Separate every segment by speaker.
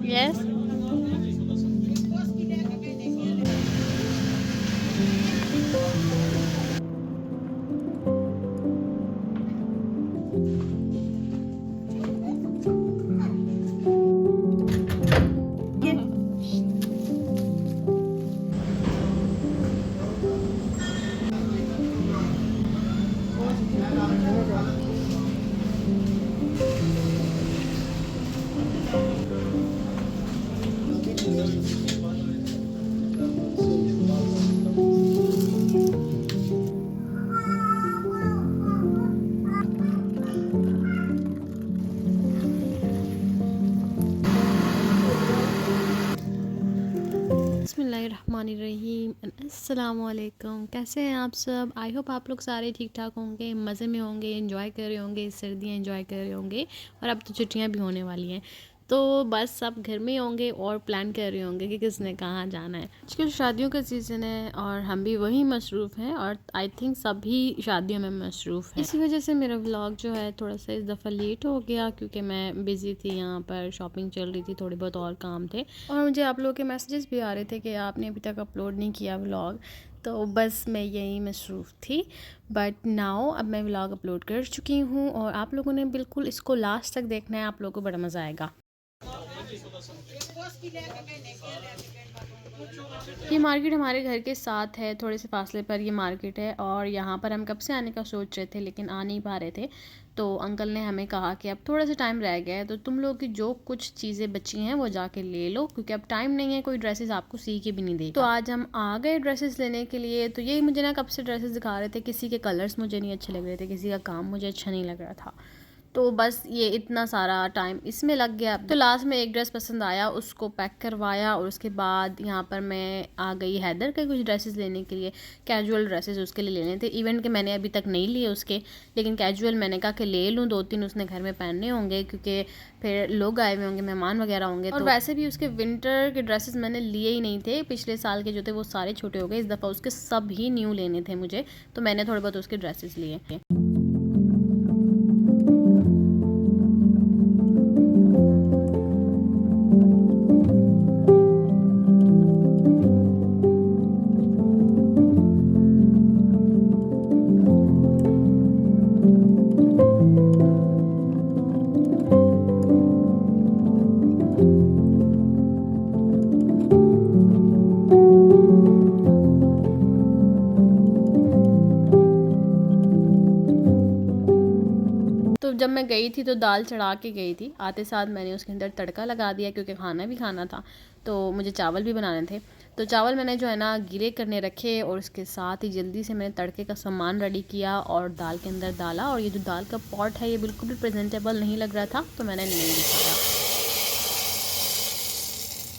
Speaker 1: Yes. बिस्मिल्लाहिर्रहमानिर्रहीम। अस्सलामुअलैकुम। कैसे हैं आप सब? आई होप आप लोग सारे ठीक ठाक होंगे, मज़े में होंगे, एंजॉय कर रहे होंगे, सर्दियाँ एंजॉय कर रहे होंगे और अब तो छुट्टियाँ भी होने वाली हैं। तो बस सब घर में होंगे और प्लान कर रहे होंगे कि किसने कहाँ जाना है। आजकल शादियों का सीज़न है और हम भी वही मसरूफ़ हैं और आई थिंक सभी शादियों में मसरूफ़ हैं। इसी वजह से मेरा व्लॉग जो है थोड़ा सा इस दफ़ा लेट हो गया क्योंकि मैं बिज़ी थी, यहाँ पर शॉपिंग चल रही थी, थोड़े बहुत और काम थे और मुझे आप लोगों के मैसेजेस भी आ रहे थे कि आपने अभी तक अपलोड नहीं किया व्लॉग। तो बस मैं यही मसरूफ़ थी, बट नाउ अब मैं व्लॉग अपलोड कर चुकी हूँ और आप लोगों ने बिल्कुल इसको लास्ट तक देखना है, आप लोगों को बड़ा मज़ा आएगा। ये मार्केट हमारे घर के साथ है, थोड़े से फासले पर ये मार्केट है और यहाँ पर हम कब से आने का सोच रहे थे लेकिन आ नहीं पा रहे थे। तो अंकल ने हमें कहा कि अब थोड़ा सा टाइम रह गया है तो तुम लोग की जो कुछ चीज़ें बची हैं वो जाके ले लो क्योंकि अब टाइम नहीं है, कोई ड्रेसेस आपको सी के भी नहीं देगा। तो आज हम आ गए ड्रेसेस लेने के लिए। तो यही मुझे ना कब से ड्रेसेस दिखा रहे थे, किसी के कलर्स मुझे नहीं अच्छे लग रहे थे, किसी का काम मुझे अच्छा नहीं लग रहा था। तो बस ये इतना सारा टाइम इसमें लग गया। तो लास्ट में एक ड्रेस पसंद आया, उसको पैक करवाया और उसके बाद यहाँ पर मैं आ गई हैदर के कुछ ड्रेसेस लेने के लिए। कैजुअल ड्रेसेस उसके लिए लेने थे, इवेंट के मैंने अभी तक नहीं लिए उसके, लेकिन कैजुअल मैंने कहा कि ले लूँ, 2-3 उसने घर में पहनने होंगे क्योंकि फिर लोग आए हुए होंगे, मेहमान वगैरह होंगे। और वैसे भी उसके विंटर के ड्रेसेस मैंने लिए ही नहीं थे, पिछले साल के जो थे वो सारे छोटे हो गए, इस दफ़ा उसके सब ही न्यू लेने थे मुझे, तो मैंने थोड़े बहुत उसके ड्रेसेस लिए। तो जब मैं गई थी तो दाल चढ़ा के गई थी, आते साथ मैंने उसके अंदर तड़का लगा दिया क्योंकि खाना भी खाना था, तो मुझे चावल भी बनाने थे। तो चावल मैंने जो है ना गीले करने रखे और उसके साथ ही जल्दी से मैंने तड़के का सामान रेडी किया और दाल के अंदर डाला। और ये जो दाल का पॉट है ये बिल्कुल भी प्रेजेंटेबल नहीं लग रहा था तो मैंने नहीं दिखाया।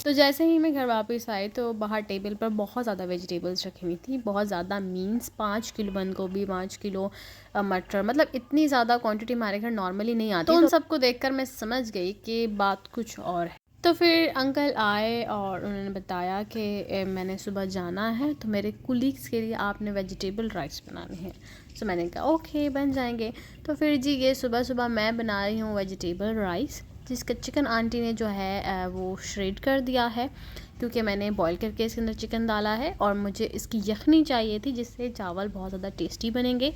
Speaker 1: तो जैसे ही मैं घर वापस आई तो बाहर टेबल पर बहुत ज़्यादा वेजिटेबल्स रखी हुई थी, बहुत ज़्यादा मीन्स 5 किलो बंद गोभी, 5 किलो मटर, मतलब इतनी ज़्यादा क्वांटिटी हमारे घर नॉर्मली नहीं आती। तो उन सबको देखकर मैं समझ गई कि बात कुछ और है। तो फिर अंकल आए और उन्होंने बताया कि मैंने सुबह जाना है तो मेरे कुलीग्स के लिए आपने वेजिटेबल राइस बनाने हैं। तो मैंने कहा ओके बन जाएंगे। तो फिर जी ये सुबह सुबह मैं बना रही हूँ वेजिटेबल राइस, जिसका चिकन आंटी ने जो है वो श्रेड कर दिया है क्योंकि मैंने बॉईल करके इसके अंदर चिकन डाला है और मुझे इसकी यखनी चाहिए थी जिससे चावल बहुत ज़्यादा टेस्टी बनेंगे।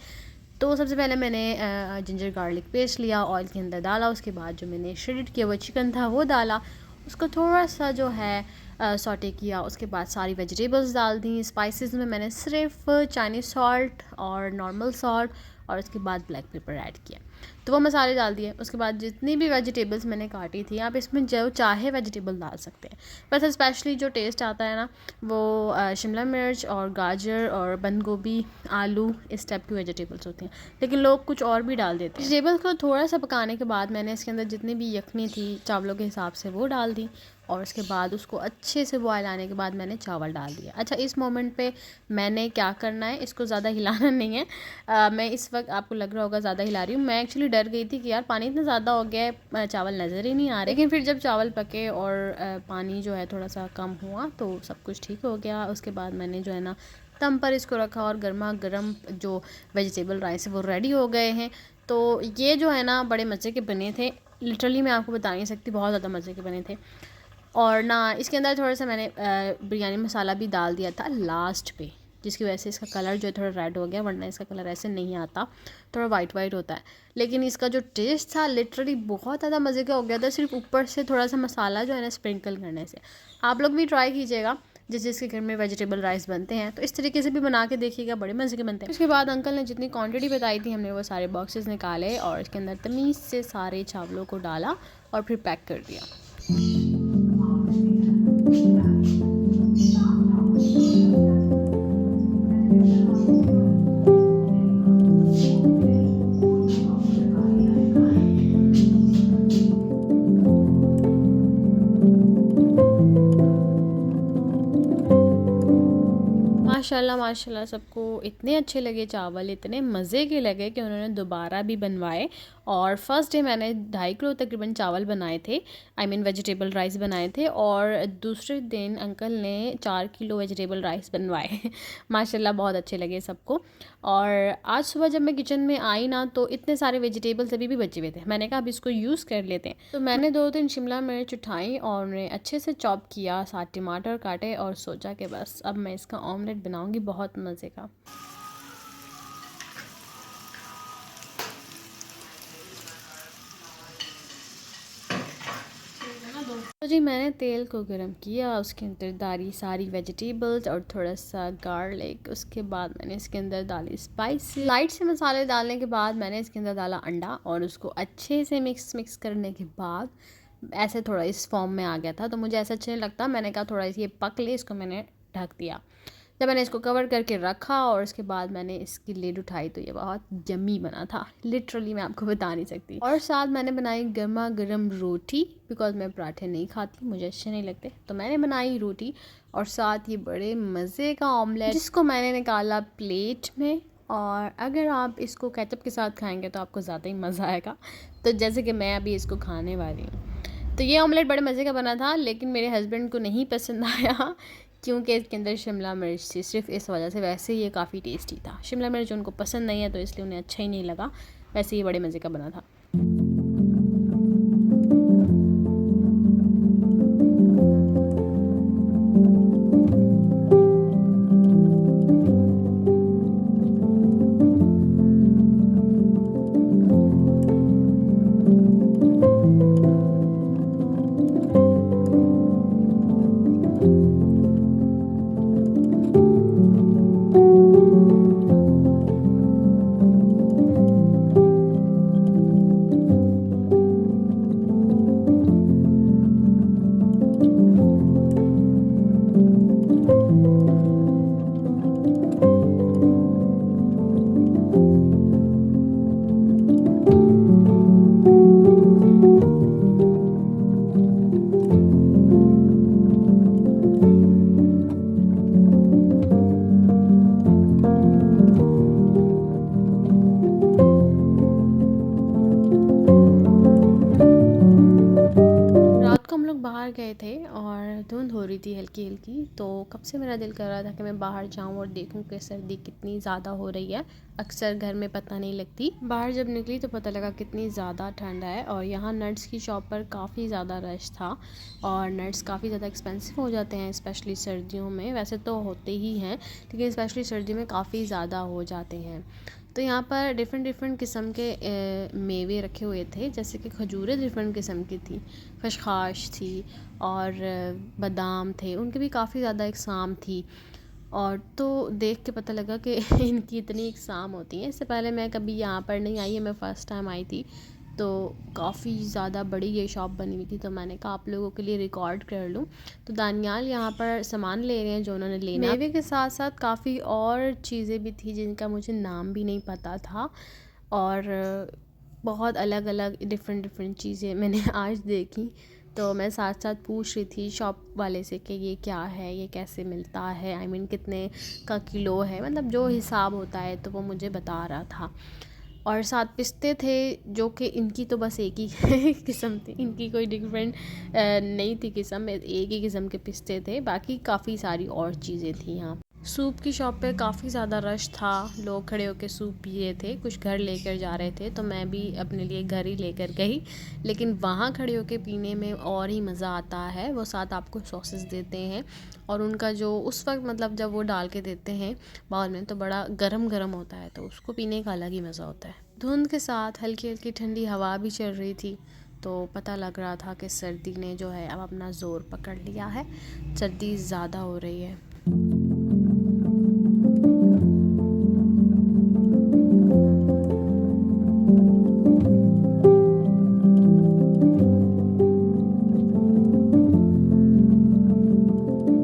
Speaker 1: तो सबसे पहले मैंने जिंजर गार्लिक पेस्ट लिया, ऑयल के अंदर डाला, उसके बाद जो मैंने श्रेड किया हुआ चिकन था वो डाला, उसको थोड़ा सा जो है सॉटे किया, उसके बाद सारी वेजिटेबल्स डाल दी। स्पाइसेस में मैंने सिर्फ चाइनीज़ सॉल्ट और नॉर्मल सॉल्ट और उसके बाद ब्लैक पेपर ऐड किया, तो वो मसाले डाल दिए। उसके बाद जितनी भी वेजिटेबल्स मैंने काटी थी, आप इसमें जो चाहे वेजिटेबल डाल सकते हैं, बस स्पेशली जो टेस्ट आता है ना वो शिमला मिर्च और गाजर और बंद गोभी, आलू, इस टाइप की वेजिटेबल्स होती हैं, लेकिन लोग कुछ और भी डाल देते हैं। वेजिटेबल्स को थोड़ा सा पकाने के बाद मैंने इसके अंदर जितनी भी यखनी थी चावलों के हिसाब से वो डाल दी और उसके बाद उसको अच्छे से बॉयल आने के बाद मैंने चावल डाल दिया। अच्छा, इस मोमेंट पे मैंने क्या करना है, इसको ज़्यादा हिलाना नहीं है। मैं इस वक्त आपको लग रहा होगा ज़्यादा हिला रही हूँ, मैं एक्चुअली डर गई थी कि यार पानी इतना ज़्यादा हो गया है, चावल नज़र ही नहीं आ रहे। लेकिन फिर जब चावल पके और पानी जो है थोड़ा सा कम हुआ तो सब कुछ ठीक हो गया। उसके बाद मैंने जो है ना दम पर इसको रखा और गर्मा गर्म जो वेजिटेबल राइस है वो रेडी हो गए हैं। तो ये जो है ना बड़े मज़े के बने थे। लिटरली मैं आपको बता नहीं सकती, बहुत ज़्यादा मज़े के बने थे। और ना इसके अंदर थोड़ा सा मैंने बिरयानी मसाला भी डाल दिया था लास्ट पे, जिसकी वजह से इसका कलर जो है थोड़ा रेड हो गया, वरना इसका कलर ऐसे नहीं आता, थोड़ा वाइट वाइट होता है। लेकिन इसका जो टेस्ट था लिटरली बहुत ज़्यादा मज़े का हो गया था, सिर्फ ऊपर से थोड़ा सा मसाला जो है ना स्प्रिंकल करने से। आप लोग भी ट्राई कीजिएगा जिसके घर में वेजिटेबल राइस बनते हैं, तो इस तरीके से भी बना के देखिएगा, बड़े मज़े के बनते हैं। उसके बाद अंकल ने जितनी क्वांटिटी बताई थी, हमने वो सारे बॉक्सेस निकाले और इसके अंदर तमीज़ से सारे चावलों को डाला और फिर पैक कर दिया। माशाल्लाह माशाल्लाह सबको इतने अच्छे लगे चावल, इतने मज़े के लगे कि उन्होंने दोबारा भी बनवाए। और फर्स्ट डे मैंने 2.5 किलो तकरीबन चावल बनाए थे, आई मीन वेजिटेबल राइस बनाए थे, और दूसरे दिन अंकल ने 4 किलो वेजिटेबल राइस बनवाए। माशाल्लाह बहुत अच्छे लगे सबको। और आज सुबह जब मैं किचन में आई ना, तो इतने सारे वेजिटेबल्स अभी भी बचे हुए थे। मैंने कहा अब इसको यूज़ कर लेते हैं, तो मैंने 2-3 शिमला मिर्च उठाई और उन्हें अच्छे से चॉप किया, साथ टमाटर काटे और सोचा कि बस अब मैं इसका ऑमलेट बनाऊंगी बहुत मज़े का। तो जी मैंने तेल को गरम किया, उसके अंदर डाली सारी वेजिटेबल्स और थोड़ा सा गार्लिक। उसके बाद मैंने इसके अंदर डाली स्पाइस, लाइट से मसाले डालने के बाद मैंने इसके अंदर डाला अंडा और उसको अच्छे से मिक्स करने के बाद ऐसे थोड़ा इस फॉर्म में आ गया था, तो मुझे ऐसा अच्छा नहीं लगता। मैंने कहा थोड़ा ये पक ले, इसको मैंने ढक दिया। जब मैंने इसको कवर करके रखा और उसके बाद मैंने इसकी लिड उठाई, तो ये बहुत यम्मी बना था, लिटरली मैं आपको बता नहीं सकती। और साथ मैंने बनाई गर्मा गर्म रोटी, बिकॉज मैं पराठे नहीं खाती, मुझे अच्छे नहीं लगते, तो मैंने बनाई रोटी और साथ ये बड़े मज़े का ऑमलेट, जिसको मैंने निकाला प्लेट में। और अगर आप इसको केचप के साथ खाएंगे तो आपको ज़्यादा ही मज़ा आएगा, तो जैसे कि मैं अभी इसको खाने वाली हूँ। तो ये ऑमलेट बड़े मज़े का बना था, लेकिन मेरे हस्बैंड को नहीं पसंद आया क्योंकि इसके अंदर शिमला मिर्च थी, सिर्फ इस वजह से। वैसे ये काफ़ी टेस्टी था, शिमला मिर्च उनको पसंद नहीं है तो इसलिए उन्हें अच्छा ही नहीं लगा, वैसे ये बड़े मज़े का बना था। बाहर गए थे और धुंध हो रही थी हल्की हल्की, तो कब से मेरा दिल कर रहा था कि मैं बाहर जाऊं और देखूं कि सर्दी कितनी ज़्यादा हो रही है। अक्सर घर में पता नहीं लगती, बाहर जब निकली तो पता लगा कितनी ज़्यादा ठंड है। और यहाँ नट्स की शॉप पर काफ़ी ज़्यादा रश था और नट्स काफ़ी ज़्यादा एक्सपेंसिव हो जाते हैं, स्पेशली सर्दियों में। वैसे तो होते ही हैं, लेकिन स्पेशली सर्दी में काफ़ी ज़्यादा हो जाते हैं। तो यहाँ पर डिफरेंट किस्म के मेवे रखे हुए थे, जैसे कि खजूरें डिफरेंट किस्म की थी, खशखाश थी और बादाम थे, उनकी भी काफ़ी ज़्यादा इकसाम थी। और तो देख के पता लगा कि इनकी इतनी इकसाम होती हैं। इससे पहले मैं कभी यहाँ पर नहीं आई है, मैं फ़र्स्ट टाइम आई थी, तो काफ़ी ज़्यादा बड़ी ये शॉप बनी हुई थी, तो मैंने कहा आप लोगों के लिए रिकॉर्ड कर लूँ। तो दानियाल यहाँ पर सामान ले रहे हैं जो उन्होंने लेना। मेवे के साथ साथ काफ़ी और चीज़ें भी थी जिनका मुझे नाम भी नहीं पता था, और बहुत अलग अलग डिफरेंट चीज़ें मैंने आज देखी। तो मैं साथ साथ पूछ रही थी शॉप वाले से कि ये क्या है, ये कैसे मिलता है, आई मीन कितने का किलो है, मतलब जो हिसाब होता है, तो वो मुझे बता रहा था। और साथ पिस्ते थे, जो कि इनकी तो बस एक ही किस्म थी, इनकी कोई डिफरेंट नहीं थी किस्म, एक ही किस्म के पिस्ते थे, बाकी काफ़ी सारी और चीज़ें थी यहाँ। सूप की शॉप पे काफ़ी ज़्यादा रश था, लोग खड़े होकर सूप पी रहे थे, कुछ घर लेकर जा रहे थे, तो मैं भी अपने लिए घर ही लेकर गई। लेकिन वहाँ खड़े होकर पीने में और ही मज़ा आता है। वो साथ आपको सॉसेस देते हैं और उनका जो उस वक्त मतलब जब वो डाल के देते हैं बाउल में तो बड़ा गरम गरम होता है, तो उसको पीने का अलग ही मज़ा होता है। धुंध के साथ हल्की हल्की ठंडी हवा भी चल रही थी, तो पता लग रहा था कि सर्दी ने जो है अब अपना ज़ोर पकड़ लिया है, सर्दी ज़्यादा हो रही है।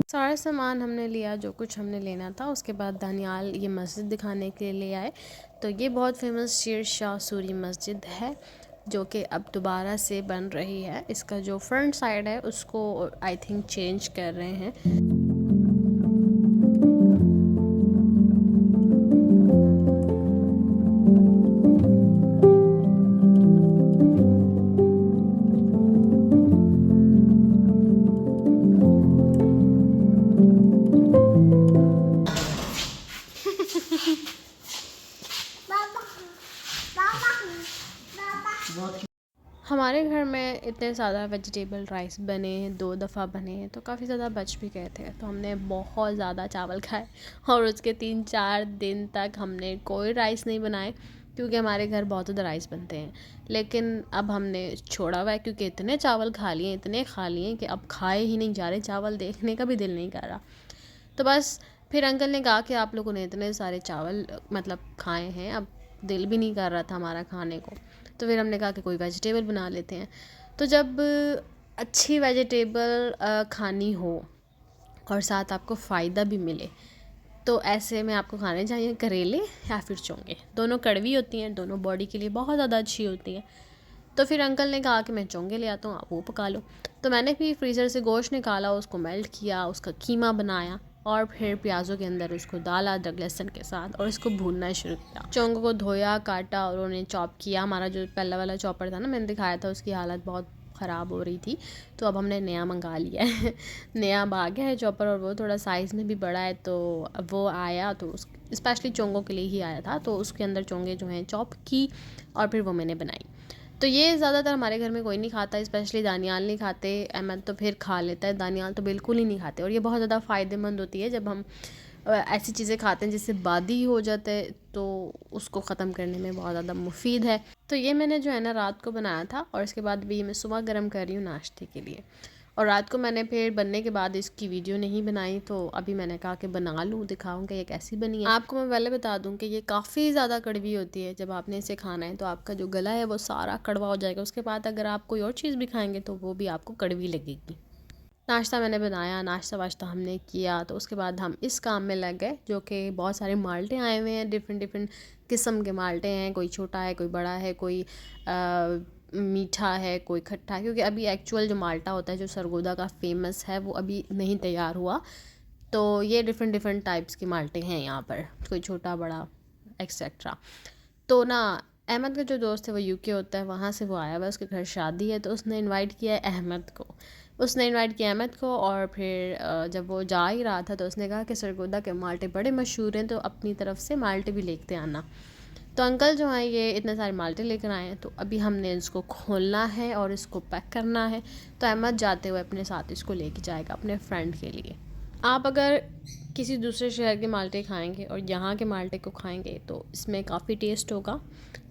Speaker 1: सारा सामान हमने लिया जो कुछ हमने लेना था। उसके बाद दानियाल ये मस्जिद दिखाने के लिए आए। तो ये बहुत फेमस शेर शाह सूरी मस्जिद है जो कि अब दोबारा से बन रही है। इसका जो फ्रंट साइड है उसको आई थिंक चेंज कर रहे हैं। हमारे घर में इतने ज़्यादा वेजिटेबल राइस बने हैं, 2 दफ़ा बने हैं, तो काफ़ी ज़्यादा बच भी गए थे। तो हमने बहुत ज़्यादा चावल खाए और उसके 3-4 दिन तक हमने कोई राइस नहीं बनाए, क्योंकि हमारे घर बहुत ज़्यादा राइस बनते हैं। लेकिन अब हमने छोड़ा हुआ है क्योंकि इतने चावल खा लिए, इतने खा लिए कि अब खाए ही नहीं जा रहे, चावल देखने का भी दिल नहीं कर रहा। तो बस फिर अंकल ने कहा कि आप लोगों ने इतने सारे चावल मतलब खाए हैं, अब दिल भी नहीं कर रहा था हमारा खाने को। तो फिर हमने कहा कि कोई वेजिटेबल बना लेते हैं। तो जब अच्छी वेजिटेबल खानी हो और साथ आपको फ़ायदा भी मिले, तो ऐसे में आपको खाने चाहिए करेले या फिर चोंगे। दोनों कड़वी होती हैं, दोनों बॉडी के लिए बहुत ज़्यादा अच्छी होती हैं। तो फिर अंकल ने कहा कि मैं चोंगे ले आता हूँ, आप वो पका लो। तो मैंने भी फ्रीज़र से गोश्त निकाला, उसको मेल्ट किया, उसका कीमा बनाया और फिर प्याज़ों के अंदर उसको डाला अदरक लहसुन के साथ और इसको भूनना शुरू किया। चोंगों को धोया, काटा और उन्हें चॉप किया। हमारा जो पहला वाला चॉपर था ना, मैंने दिखाया था, उसकी हालत बहुत ख़राब हो रही थी, तो अब हमने नया मंगा लिया है। नया आ गया है चॉपर और वो थोड़ा साइज़ में भी बड़ा है। तो अब वो आया तो उस स्पेशली चोंगों के लिए ही आया था, तो उसके अंदर चोंगे जो हैं चॉप की और फिर वो मैंने बनाई। तो ये ज़्यादातर हमारे घर में कोई नहीं खाता, स्पेशली दानियाल नहीं खाते। अहमद तो फिर खा लेता है, दानियाल तो बिल्कुल ही नहीं खाते। और ये बहुत ज़्यादा फ़ायदेमंद होती है जब हम ऐसी चीज़ें खाते हैं जिससे बादी हो जाता है, तो उसको ख़त्म करने में बहुत ज़्यादा मुफीद है। तो ये मैंने जो है ना रात को बनाया था और इसके बाद भी मैं सुबह गर्म कर रही हूँ नाश्ते के लिए। और रात को मैंने फिर बनने के बाद इसकी वीडियो नहीं बनाई, तो अभी मैंने कहा कि बना लूँ, दिखाऊँ कि ये कैसी बनी है। आपको मैं पहले बता दूँ कि ये काफ़ी ज़्यादा कड़वी होती है। जब आपने इसे खाना है तो आपका जो गला है वो सारा कड़वा हो जाएगा। उसके बाद अगर आप कोई और चीज़ भी खाएंगे तो वो भी आपको कड़वी लगेगी। नाश्ता मैंने बनाया, नाश्ता वाश्ता हमने किया, तो उसके बाद हम इस काम में लग गए, जो कि बहुत सारे माल्टे आए हुए हैं, डिफरेंट डिफरेंट किस्म के माल्टे हैं। कोई छोटा है, कोई बड़ा है, कोई मीठा है, कोई खट्टा है, क्योंकि अभी एक्चुअल जो माल्टा होता है जो सरगोदा का फ़ेमस है वो अभी नहीं तैयार हुआ। तो ये डिफरेंट डिफरेंट टाइप्स के माल्टे हैं यहाँ पर, कोई छोटा बड़ा एक्सेट्रा। तो ना अहमद का जो दोस्त है वो यूके होता है, वहाँ से वो आया हुआ है, उसके घर शादी है, तो उसने इनवाइट किया है अहमद को। उसने इनवाइट किया अहमद को और फिर जब वो जा ही रहा था तो उसने कहा कि सरगोदा के माल्टे बड़े मशहूर हैं, तो अपनी तरफ से माल्टे भी लेते आना। तो अंकल जो हैं ये इतने सारे माल्टे लेकर आए हैं, तो अभी हमने इसको खोलना है और इसको पैक करना है। तो अहमद जाते हुए अपने साथ इसको लेके जाएगा अपने फ्रेंड के लिए। आप अगर किसी दूसरे शहर के माल्टे खाएंगे और यहाँ के माल्टे को खाएंगे तो इसमें काफ़ी टेस्ट होगा।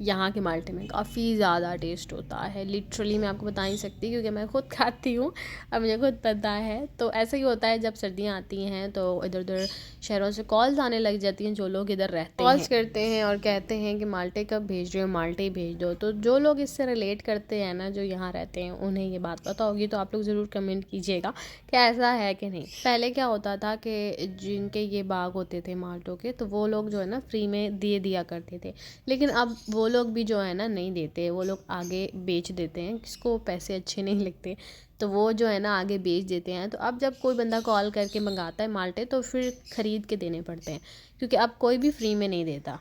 Speaker 1: यहाँ के माल्टे में काफ़ी ज़्यादा टेस्ट होता है, लिटरली मैं आपको बता नहीं सकती, क्योंकि मैं खुद खाती हूँ और मुझे खुद पता है। तो ऐसा ही होता है जब सर्दियाँ आती हैं तो इधर उधर शहरों से कॉल्स आने लग जाती हैं। जो लोग इधर रहते हैं कॉल्स करते हैं और कहते हैं कि माल्टे कब भेज रहे हो, माल्टे भेज दो। तो जो लोग इससे रिलेट करते हैं ना, जो यहाँ रहते हैं, उन्हें ये बात पता होगी, तो आप लोग ज़रूर कमेंट कीजिएगा कि ऐसा है कि नहीं। पहले क्या होता था कि जिनके ये बाग होते थे माल्टों के, तो वो लोग जो है ना फ्री में दिया करते थे। लेकिन अब वो लोग भी जो है ना नहीं देते, वो लोग आगे बेच देते हैं, किसको पैसे अच्छे नहीं लगते, तो वो जो है ना आगे बेच देते हैं। तो अब जब कोई बंदा कॉल करके मंगाता है माल्टे तो फिर ख़रीद के देने पड़ते हैं, क्योंकि अब कोई भी फ्री में नहीं देता।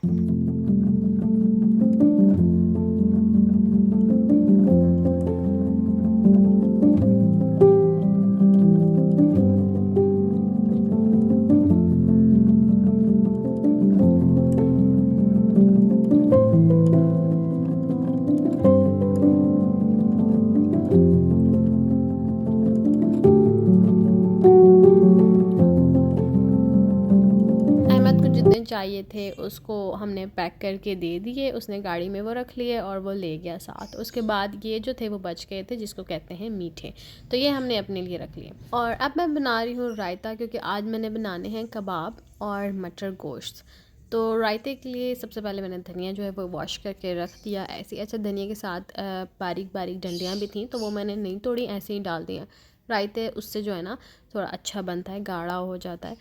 Speaker 1: जितने चाहिए थे उसको हमने पैक करके दे दिए, उसने गाड़ी में वो रख लिए और वो ले गया साथ। उसके बाद ये जो थे वो बच गए थे, जिसको कहते हैं मीठे, तो ये हमने अपने लिए रख लिए। और अब मैं बना रही हूँ रायता, क्योंकि आज मैंने बनाने हैं कबाब और मटर गोश्त। तो रायते के लिए सबसे पहले मैंने धनिया जो है वो वॉश करके रख दिया ऐसे। अच्छा, धनिया के साथ बारीक बारीक डंडियाँ भी थी, तो वो मैंने नहीं तोड़ी, ऐसे ही डाल दिया। रायते उससे जो है ना थोड़ा अच्छा बनता है, गाढ़ा हो जाता है।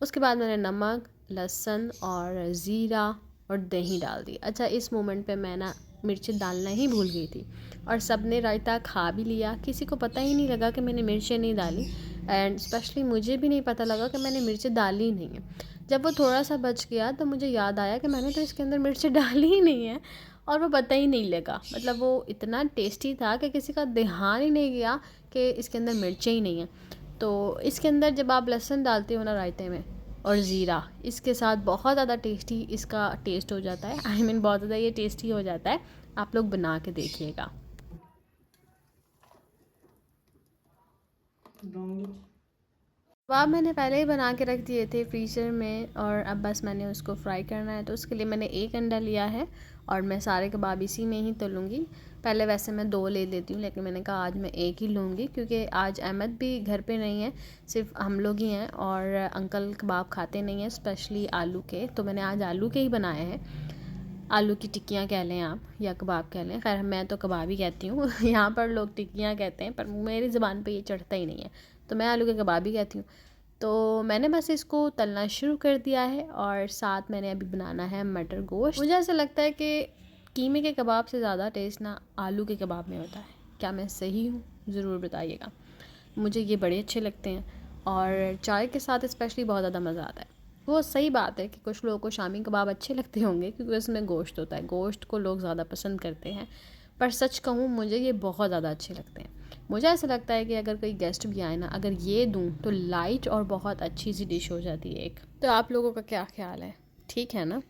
Speaker 1: उसके बाद मैंने नमक, लहसुन और ज़ीरा और दही डाल दी। अच्छा, इस मोमेंट पे मैं ना मिर्ची डालना ही भूल गई थी और सब ने रायता खा भी लिया। किसी को पता ही नहीं लगा कि मैंने मिर्चें नहीं डाली, एंड स्पेशली मुझे भी नहीं पता लगा कि मैंने मिर्ची डाली ही नहीं है। जब वो थोड़ा सा बच गया तो मुझे याद आया कि मैंने तो इसके अंदर मिर्ची डाली ही नहीं है, और वो पता ही नहीं लगा। मतलब वो इतना टेस्टी था कि किसी का ध्यान ही नहीं गया कि इसके अंदर मिर्चें ही नहीं है। तो इसके अंदर जब आप लहसुन डालते हो ना रायते में, और ज़ीरा, इसके साथ बहुत ज़्यादा टेस्टी इसका टेस्ट हो जाता है। आई मीन बहुत ज़्यादा ये टेस्टी हो जाता है। आप लोग बना के देखिएगा। कबाब मैंने पहले ही बना के रख दिए थे फ्रीज़र में, और अब बस मैंने उसको फ्राई करना है। तो उसके लिए मैंने एक अंडा लिया है और मैं सारे कबाब इसी में ही तलूँगी। पहले वैसे मैं 2 ले लेती हूँ, लेकिन मैंने कहा आज मैं एक ही लूँगी, क्योंकि आज अहमद भी घर पे नहीं है, सिर्फ हम लोग ही हैं, और अंकल कबाब खाते नहीं हैं, स्पेशली आलू के। तो मैंने आज आलू के ही बनाए हैं। आलू की टिक्कियाँ कह लें आप या कबाब कह लें, खैर मैं तो कबाब ही कहती हूँ। यहाँ पर लोग टिक्कियाँ कहते हैं, पर मेरी ज़बान पे ये चढ़ता ही नहीं है, तो मैं आलू के कबाब ही कहती हूँ। तो मैंने बस इसको तलना शुरू कर दिया है, और साथ मैंने अभी बनाना है मटर गोश्त। मुझे ऐसा लगता है कि कीमे के कबाब से ज़्यादा टेस्ट ना आलू के कबाब में होता है। क्या मैं सही हूँ? ज़रूर बताइएगा। मुझे ये बड़े अच्छे लगते हैं, और चाय के साथ स्पेशली बहुत ज़्यादा मज़ा आता है। वो सही बात है कि कुछ लोगों को शामी कबाब अच्छे लगते होंगे, क्योंकि उसमें गोश्त होता है, गोश्त को लोग ज़्यादा पसंद करते हैं। पर सच कहूँ, मुझे ये बहुत ज़्यादा अच्छे लगते हैं। मुझे ऐसा लगता है कि अगर कोई गेस्ट भी आए ना, अगर ये दूँ तो लाइट और बहुत अच्छी सी डिश हो जाती है एक। तो आप लोगों का क्या ख्याल है? ठीक है ना?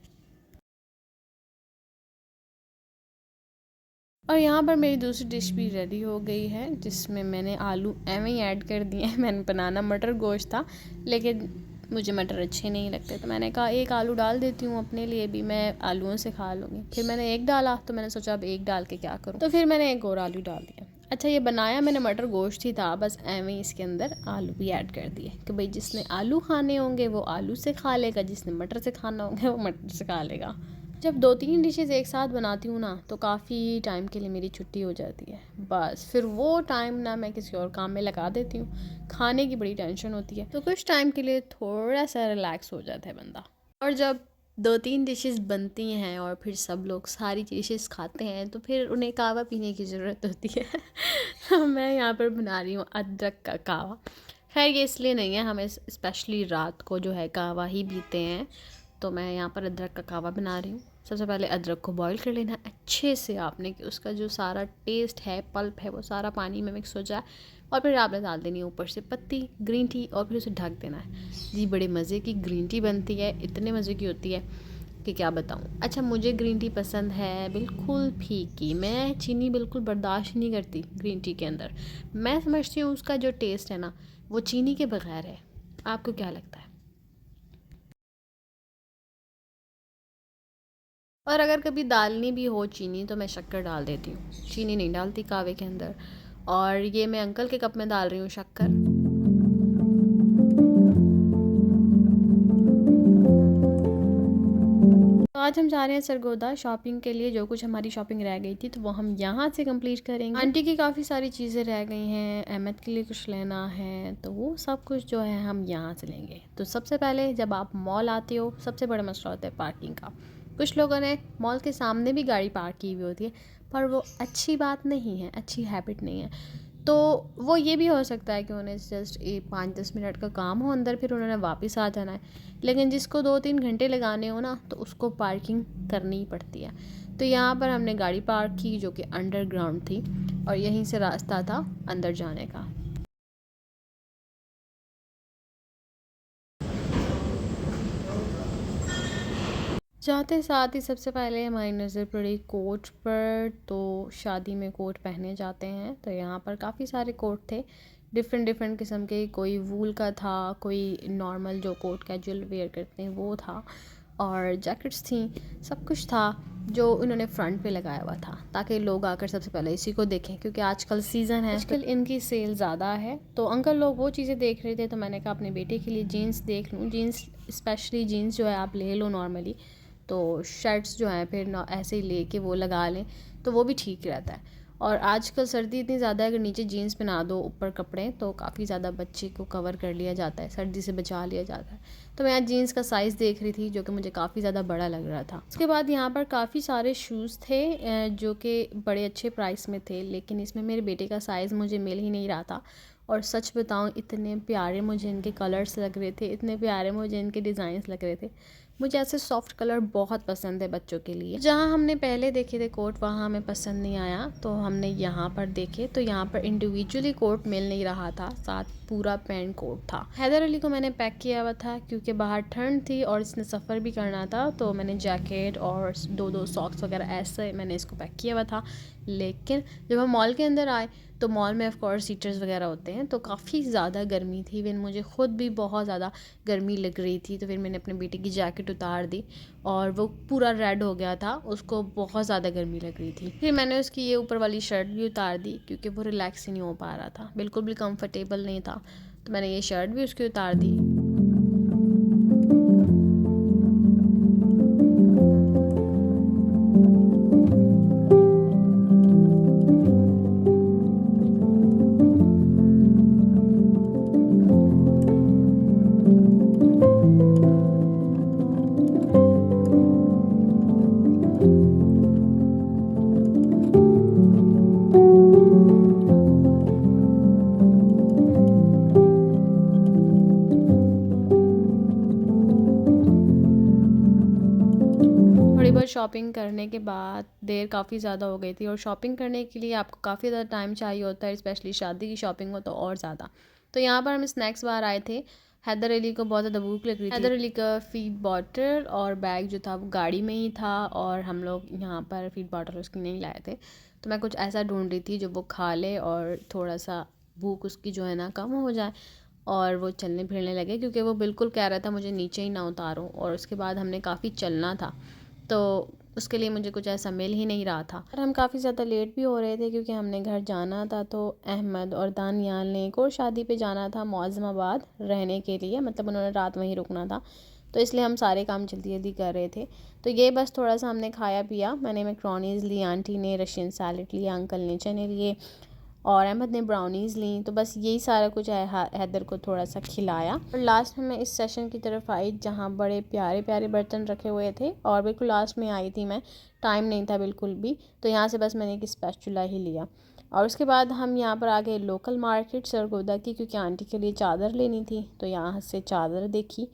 Speaker 1: और यहाँ पर मेरी दूसरी डिश भी रेडी हो गई है, जिसमें मैंने आलू एवं ही ऐड कर दिए हैं। मैंने बनाना मटर गोश्त था, लेकिन मुझे मटर अच्छे नहीं लगते, तो मैंने कहा एक आलू डाल देती हूँ अपने लिए भी, मैं आलूओं से खा लूँगी। फिर मैंने एक डाला, तो मैंने सोचा अब एक डाल के क्या करूँ, तो फिर मैंने एक और आलू डाल दिया। अच्छा, ये बनाया मैंने मटर गोश्त ही था, बस एवं ही इसके अंदर आलू भी ऐड कर दिए कि भाई जिसने आलू खाने होंगे वो आलू से खा लेगा, जिसने मटर से खाना होंगे वो मटर से खा लेगा। जब 2-3 डिशेज़ एक साथ बनाती हूँ ना, तो काफ़ी टाइम के लिए मेरी छुट्टी हो जाती है। बस फिर वो टाइम ना मैं किसी और काम में लगा देती हूँ। खाने की बड़ी टेंशन होती है, तो कुछ टाइम के लिए थोड़ा सा रिलैक्स हो जाता है बंदा। और जब 2-3 डिशेज़ बनती हैं और फिर सब लोग सारी डिशेज़ खाते हैं, तो फिर उन्हें कहवा पीने की ज़रूरत होती है। तो मैं यहाँ पर बना रही हूँ अदरक का कहवा। खैर ये इसलिए नहीं है, हमें स्पेशली रात को जो है कहवा ही पीते हैं, तो मैं यहाँ पर अदरक का कहवा बना रही हूँ। सबसे पहले अदरक को बॉईल कर लेना अच्छे से आपने, कि उसका जो सारा टेस्ट है, पल्प है, वो सारा पानी में मिक्स हो जाए। और फिर आपने डाल देनी है ऊपर से पत्ती ग्रीन टी, और फिर उसे ढक देना है। जी बड़े मज़े की ग्रीन टी बनती है, इतने मज़े की होती है कि क्या बताऊँ। अच्छा, मुझे ग्रीन टी पसंद है बिल्कुल फीकी, मैं चीनी बिल्कुल बर्दाश्त नहीं करती ग्रीन टी के अंदर। मैं समझती हूँ उसका जो टेस्ट है ना, वो चीनी के बगैर है। आपको क्या लगता है? और अगर कभी डालनी भी हो चीनी, तो मैं शक्कर डाल देती हूँ, चीनी नहीं डालती कहवे के अंदर। और ये मैं अंकल के कप में डाल रही हूँ शक्कर। तो आज हम जा रहे हैं सरगोदा शॉपिंग के लिए। जो कुछ हमारी शॉपिंग रह गई थी, तो वो हम यहाँ से कंप्लीट करेंगे। आंटी की काफ़ी सारी चीज़ें रह गई हैं, अहमद के लिए कुछ लेना है, तो वो सब कुछ जो है हम यहाँ से लेंगे। तो सबसे पहले जब आप मॉल आते हो, सबसे बड़ा मसला होता है पार्किंग का। कुछ लोगों ने मॉल के सामने भी गाड़ी पार्क की हुई होती है, पर वो अच्छी बात नहीं है, अच्छी हैबिट नहीं है। तो वो ये भी हो सकता है कि उन्हें जस्ट 5-10 मिनट का काम हो अंदर, फिर उन्होंने वापस आ जाना है। लेकिन जिसको 2-3 घंटे लगाने हो ना, तो उसको पार्किंग करनी ही पड़ती है। तो यहाँ पर हमने गाड़ी पार्क की, जो कि अंडरग्राउंड थी, और यहीं से रास्ता था अंदर जाने का। जाते साथ ही सबसे पहले हमारी नज़र पड़ी कोट पर। तो शादी में कोट पहने जाते हैं, तो यहाँ पर काफ़ी सारे कोट थे डिफरेंट डिफरेंट किस्म के, कोई वूल का था, कोई नॉर्मल जो कोट कैजुअल वेयर करते हैं वो था, और जैकेट्स थी, सब कुछ था जो उन्होंने फ्रंट पे लगाया हुआ था ताकि लोग आकर सबसे पहले इसी को देखें, क्योंकि आजकल सीज़न है, आजकल इनकी सेल ज़्यादा है। तो अंकल लोग वो चीज़ें देख रहे थे, तो मैंने कहा अपने बेटे के लिए जीन्स देख लूँ। जीन्स स्पेशली जीन्स जो है आप ले लो नॉर्मली, तो शर्ट्स जो हैं फिर ऐसे ही ले के वो लगा लें तो वो भी ठीक रहता है। और आजकल सर्दी इतनी ज़्यादा है, अगर नीचे जीन्स पहना दो ऊपर कपड़े तो काफ़ी ज़्यादा बच्चे को कवर कर लिया जाता है, सर्दी से बचा लिया जाता है। तो मैं आज जीन्स का साइज़ देख रही थी जो कि मुझे काफ़ी ज़्यादा बड़ा लग रहा था। उसके बाद यहाँ पर काफ़ी सारे शूज़ थे जो कि बड़े अच्छे प्राइस में थे, लेकिन इसमें मेरे बेटे का साइज़ मुझे मिल ही नहीं रहा था। और सच बताऊँ, इतने प्यारे मुझे इनके कलर्स लग रहे थे, इतने प्यारे मुझे इनके डिज़ाइंस लग रहे थे। मुझे ऐसे सॉफ्ट कलर बहुत पसंद है बच्चों के लिए। जहाँ हमने पहले देखे थे कोट वहाँ हमें पसंद नहीं आया, तो हमने यहाँ पर देखे तो यहाँ पर इंडिविजुअली कोट मिल नहीं रहा था, साथ पूरा पैंट कोट था। हैदर अली को मैंने पैक किया हुआ था क्योंकि बाहर ठंड थी और इसने सफ़र भी करना था, तो मैंने जैकेट और दो सॉक्स वगैरह ऐसे मैंने इसको पैक किया हुआ था। लेकिन जब हम मॉल के अंदर आए तो मॉल में ऑफ कोर्स हीटर्स वगैरह होते हैं, तो काफ़ी ज़्यादा गर्मी थी। इवन मुझे ख़ुद भी बहुत ज़्यादा गर्मी लग रही थी, तो फिर मैंने अपने बेटे की जैकेट उतार दी और वो पूरा रेड हो गया था, उसको बहुत ज़्यादा गर्मी लग रही थी। फिर मैंने उसकी ये ऊपर वाली शर्ट भी उतार दी क्योंकि वो रिलैक्स ही नहीं हो पा रहा था, बिल्कुल भी कंफर्टेबल नहीं था, तो मैंने ये शर्ट भी उसकी उतार दी। थोड़ी बहुत शॉपिंग करने के बाद देर काफ़ी ज़्यादा हो गई थी, और शॉपिंग करने के लिए आपको काफ़ी ज़्यादा टाइम चाहिए होता है, स्पेशली शादी की शॉपिंग हो तो और ज़्यादा। तो यहाँ पर हम स्नैक्स बार आए थे। हैदर अली को बहुत ज़्यादा भूख लग रही थी। हैदर अली का फीड बॉटल और बैग जो था वो गाड़ी में ही था, और हम लोग यहाँ पर फीड बॉटल उसकी नहीं लाए थे, तो मैं कुछ ऐसा ढूंढ रही थी जो वो खा ले और थोड़ा सा भूख उसकी जो है ना कम हो जाए और वो चलने फिरने लगे, क्योंकि वो बिल्कुल कह रहा था मुझे नीचे ही ना उतारो। और उसके बाद हमने काफ़ी चलना था, तो उसके लिए मुझे कुछ ऐसा मिल ही नहीं रहा था। और हम काफ़ी ज़्यादा लेट भी हो रहे थे क्योंकि हमने घर जाना था। तो अहमद और दानियाल ने एक और शादी पे जाना था मौज़माबाद रहने के लिए, मतलब उन्होंने रात वहीं रुकना था, तो इसलिए हम सारे काम जल्दी जल्दी कर रहे थे। तो ये बस थोड़ा सा हमने खाया पिया। मैंने मैक्रोनीज़ ली, आंटी ने रशियन सैलेड लिया, अंकल ने चने लिए और अहमद ने ब्राउनीज़ ली। तो बस यही सारा कुछ हैदर को थोड़ा सा खिलाया। और लास्ट में मैं इस सेशन की तरफ आई जहाँ बड़े प्यारे प्यारे बर्तन रखे हुए थे, और बिल्कुल लास्ट में आई थी मैं, टाइम नहीं था बिल्कुल भी, तो यहाँ से बस मैंने एक स्पैचुला ही लिया। और उसके बाद हम यहाँ पर आ गए लोकल मार्केट सरगोदा की, क्योंकि आंटी के लिए चादर लेनी थी, तो यहाँ से चादर देखी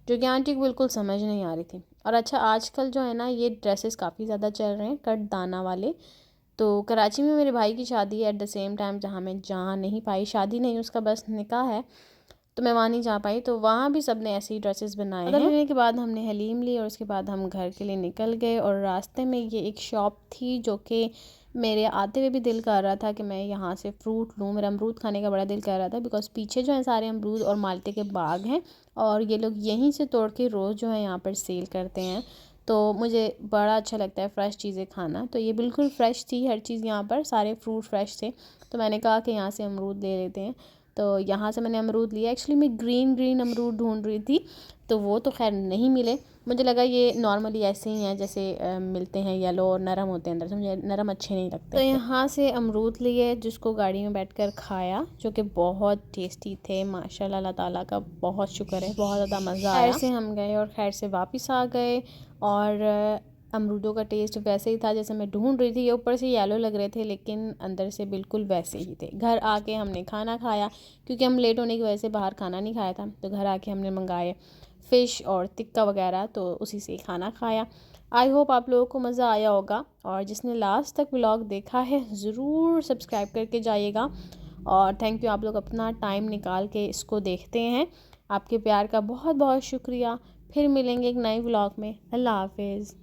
Speaker 1: जो कि आंटी को बिल्कुल समझ नहीं आ रही थी। और अच्छा, आजकल जो है ना ये ड्रेसेस काफ़ी ज़्यादा चल रहे हैं कट दाना वाले। तो कराची में मेरे भाई की शादी है एट द सेम टाइम, जहाँ मैं जा नहीं पाई, शादी नहीं उसका बस निकाह है, तो मैं वहाँ नहीं जा पाई, तो वहाँ भी सब ने ऐसे ही ड्रेसेस बनाए हैं। लेने के बाद हमने हलीम ली और उसके बाद हम घर के लिए निकल गए। और रास्ते में ये एक शॉप थी जो कि मेरे आते हुए भी दिल कर रहा था कि मैं यहाँ से फ्रूट लूँ, मेरा अमरूद खाने का बड़ा दिल कर रहा था, बिकॉज़ पीछे जो है सारे अमरूद और माल्टे के बाग हैं, और ये लोग यहीं से तोड़ के रोज़ जो है यहाँ पर सेल करते हैं। तो मुझे बड़ा अच्छा लगता है फ़्रेश चीज़ें खाना, तो ये बिल्कुल फ़्रेश थी हर चीज़, यहाँ पर सारे फ्रूट फ्रेश थे, तो मैंने कहा कि यहाँ से अमरूद ले लेते हैं। तो यहाँ से मैंने अमरूद लिया। एक्चुअली मैं ग्रीन अमरूद ढूंढ रही थी, तो वो तो खैर नहीं मिले। मुझे लगा ये नॉर्मली ऐसे ही हैं जैसे मिलते हैं, येलो और नरम होते हैं अंदर से, मुझे नरम अच्छे नहीं लगते। तो यहाँ से अमरूद लिए जिसको गाड़ी में बैठकर खाया, जो कि बहुत टेस्टी थे माशाल्लाह, अल्लाह ताला का बहुत शुक्र है, बहुत ज़्यादा मज़ा आया। खैर से हम गए और खैर से वापस आ गए, और अमरूदों का टेस्ट वैसे ही था जैसे मैं ढूंढ रही थी। ये ऊपर से येलो लग रहे थे लेकिन अंदर से बिल्कुल वैसे ही थे। घर आके हमने खाना खाया, क्योंकि हम लेट होने की वजह से बाहर खाना नहीं खाया था, तो घर आके हमने मंगाए फ़िश और टिक्का वगैरह, तो उसी से खाना खाया। आई होप आप लोगों को मज़ा आया होगा, और जिसने लास्ट तक व्लॉग देखा है ज़रूर सब्सक्राइब करके जाइएगा। और थैंक यू, आप लोग अपना टाइम निकाल के इसको देखते हैं। आपके प्यार का बहुत बहुत शुक्रिया। फिर मिलेंगे एक नए व्लॉग में। अल्लाह हाफिज़।